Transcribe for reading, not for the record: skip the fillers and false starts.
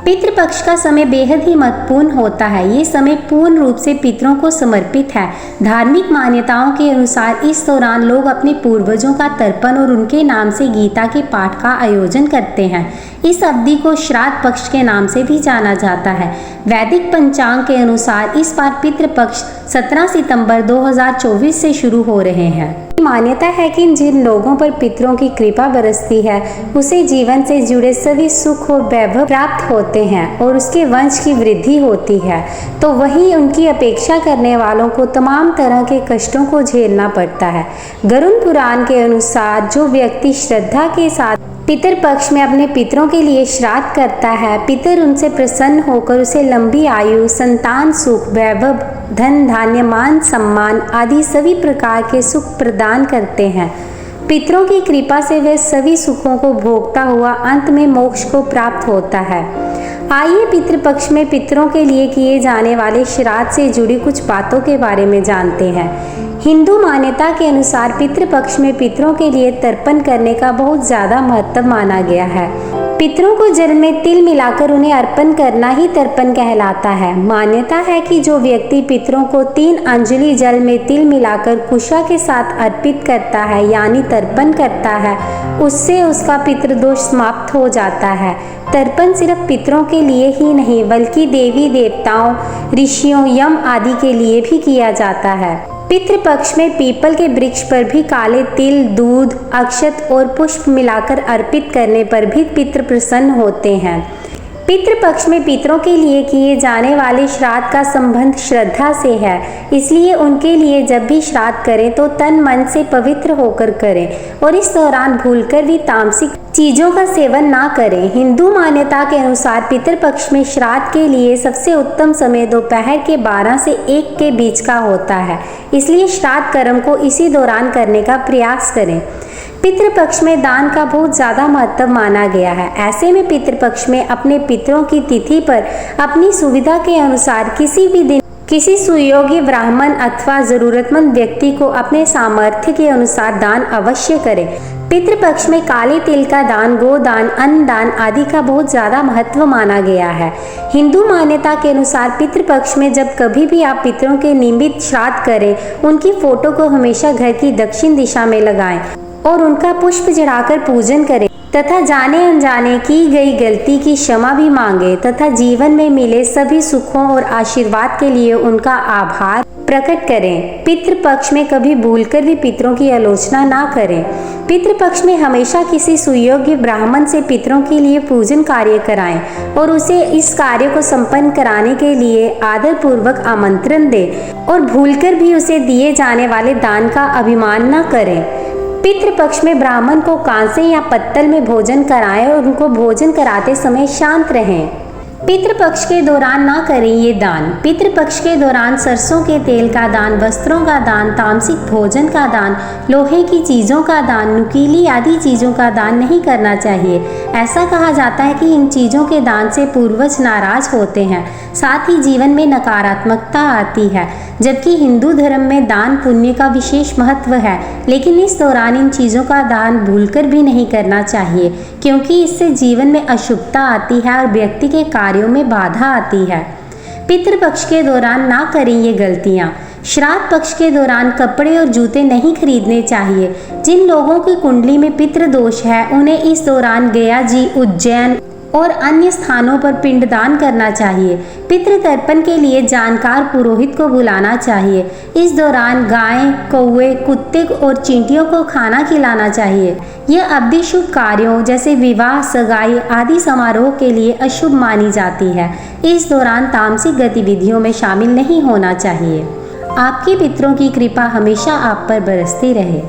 पितृपक्ष का समय बेहद ही महत्वपूर्ण होता है। ये समय पूर्ण रूप से पितरों को समर्पित है। धार्मिक मान्यताओं के अनुसार इस दौरान लोग अपने पूर्वजों का तर्पण और उनके नाम से गीता के पाठ का आयोजन करते हैं। इस अवधि को श्राद्ध पक्ष के नाम से भी जाना जाता है। वैदिक पंचांग के अनुसार इस बार पितृपक्ष 17 सितंबर 2024 से शुरू हो रहे हैं। मान्यता है कि जिन लोगों पर पितरों की कृपा बरसती है उसे जीवन से जुड़े सभी सुख और वैभव प्राप्त होते हैं और उसके वंश की वृद्धि होती है, तो वहीं उनकी अपेक्षा करने वालों को तमाम तरह के कष्टों को झेलना पड़ता है। गरुड़ पुराण के अनुसार जो व्यक्ति श्रद्धा के साथ पितृपक्ष में अपने पितरों के लिए श्राद्ध करता है, पितर उनसे प्रसन्न होकर उसे लंबी आयु, संतान सुख, वैभव, धन धान्य, मान सम्मान आदि सभी प्रकार के सुख प्रदान करते हैं। पितरों की कृपा से वह सभी सुखों को भोगता हुआ अंत में मोक्ष को प्राप्त होता है। आइए पितृपक्ष में पितरों के लिए किए जाने वाले श्राद्ध से जुड़ी कुछ बातों के बारे में जानते हैं। हिंदू मान्यता के अनुसार पितृपक्ष में पितरों के लिए तर्पण करने का बहुत ज्यादा महत्व माना गया है। पितरों को जल में तिल मिलाकर उन्हें अर्पण करना ही तर्पण कहलाता है। मान्यता है कि जो व्यक्ति पितरों को 3 अंजलि जल में तिल मिलाकर कुशा के साथ अर्पित करता है यानी तर्पण करता है, उससे उसका पितृदोष समाप्त हो जाता है। तर्पण सिर्फ पितरों के लिए ही नहीं बल्कि देवी देवताओं, ऋषियों, यम आदि के लिए भी किया जाता है। पितृपक्ष में पीपल के वृक्ष पर भी काले तिल, दूध, अक्षत और पुष्प मिलाकर अर्पित करने पर भी पितृ प्रसन्न होते हैं। पितृपक्ष में पितरों के लिए किए जाने वाले श्राद्ध का संबंध श्रद्धा से है, इसलिए उनके लिए जब भी श्राद्ध करें तो तन मन से पवित्र होकर करें और इस दौरान भूलकर भी तामसिक चीजों का सेवन ना करें। हिंदू मान्यता के अनुसार पितृपक्ष में श्राद्ध के लिए सबसे उत्तम समय दोपहर के 12 से 1 के बीच का होता है, इसलिए श्राद्ध कर्म को इसी दौरान करने का प्रयास करें। पितृपक्ष में दान का बहुत ज़्यादा महत्व माना गया है। ऐसे में पितृपक्ष में अपने पितरों की तिथि पर अपनी सुविधा के अनुसार किसी भी दिन किसी सुयोग्य ब्राह्मण अथवा जरूरतमंद व्यक्ति को अपने सामर्थ्य के अनुसार दान अवश्य करें। पितृपक्ष में काले तिल का दान, गोदान, अन्न दान आदि का बहुत ज्यादा महत्व माना गया है। हिंदू मान्यता के अनुसार पितृपक्ष में जब कभी भी आप पितरों के नियमित श्राद्ध करें, उनकी फोटो को हमेशा घर की दक्षिण दिशा में लगाएं और उनका पुष्प चढ़ाकर पूजन करें तथा जाने अनजाने की गई गलती की क्षमा भी मांगे तथा जीवन में मिले सभी सुखों और आशीर्वाद के लिए उनका आभार प्रकट करें। पितृपक्ष में कभी भूलकर भी पितरों की आलोचना ना करें। पितृपक्ष में हमेशा किसी सुयोग्य ब्राह्मण से पितरों के लिए पूजन कार्य कराएं और उसे इस कार्य को संपन्न कराने के लिए आदर पूर्वक आमंत्रण दें और भूलकर भी उसे दिए जाने वाले दान का अभिमान न करें। पितृपक्ष में ब्राह्मण को कांसे या पत्तल में भोजन कराएं और उनको भोजन कराते समय शांत रहें। पितृपक्ष के दौरान ना करें ये दान। पितृपक्ष के दौरान सरसों के तेल का दान, वस्त्रों का दान, तामसिक भोजन का दान, लोहे की चीज़ों का दान, नुकीली आदि चीज़ों का दान नहीं करना चाहिए। ऐसा कहा जाता है कि इन चीज़ों के दान से पूर्वज नाराज होते हैं, साथ ही जीवन में नकारात्मकता आती है। जबकि हिंदू धर्म में दान पुण्य का विशेष महत्व है, लेकिन इस दौरान इन चीज़ों का दान भूलकर भी नहीं करना चाहिए, क्योंकि इससे जीवन में अशुभता आती है और व्यक्ति के कार्यों में बाधा आती है। पितृपक्ष के दौरान ना करें ये गलतियाँ। श्राद्ध पक्ष के दौरान कपड़े और जूते नहीं खरीदने चाहिए। जिन लोगों की कुंडली में पितृ दोष है उन्हें इस दौरान गया जी, उज्जैन और अन्य स्थानों पर पिंडदान करना चाहिए। पितृ तर्पण के लिए जानकार पुरोहित को बुलाना चाहिए। इस दौरान गाय, कौवे, कुत्ते और चींटियों को खाना खिलाना चाहिए। यह अवधि शुभ कार्यों जैसे विवाह, सगाई आदि समारोह के लिए अशुभ मानी जाती है। इस दौरान तामसिक गतिविधियों में शामिल नहीं होना चाहिए। आपके पितरों की कृपा हमेशा आप पर बरसती रहे।